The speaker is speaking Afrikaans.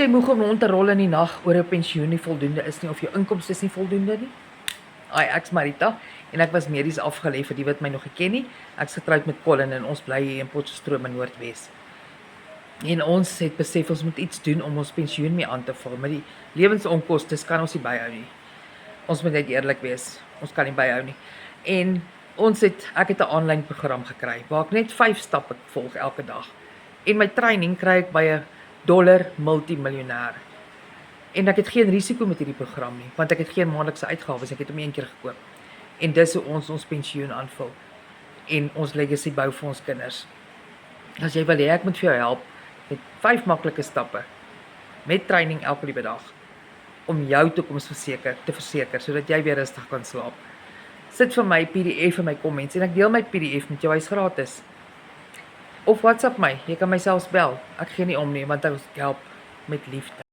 Jy moeg om rond te rol in die nag oor 'n pensioen nie voldoende is nie of jou inkomste is nie voldoende nie. Ek's Marita en ek was medies afgelê vir die wat my nog nie ken nie. Ek's getroud met Colin en ons bly hier in Potchefstroom in Noordwes. En ons het besef ons moet iets doen om ons pensioen mee aan te vul, maar die lewensonkoste kan ons nie byhou nie. Ons moet net eerlik wees, ons kan nie byhou nie. En ek het 'n aanlyn program gekry waar ek net 5 stappe volg elke dag. En my training kry ek by 'n dollar multimiljonair. En ek het geen risiko met hierdie program nie, want ek het geen maandelikse uitgawes, ek het hom een keer gekoop. En dis hoe ons pensioen aanvul en ons legacy bou vir ons kinders. As jy wil hê ek moet vir jou help met 5 maklike stappe met training elke liewe dag om jou toekoms te verseker sodat jy weer rustig kan slaap. Sit vir my PDF in my comments en ek deel my PDF met jou, hy's gratis. Of WhatsApp my, jy kan my selfs bel. Ek gee nie om nie want ek help met liefde.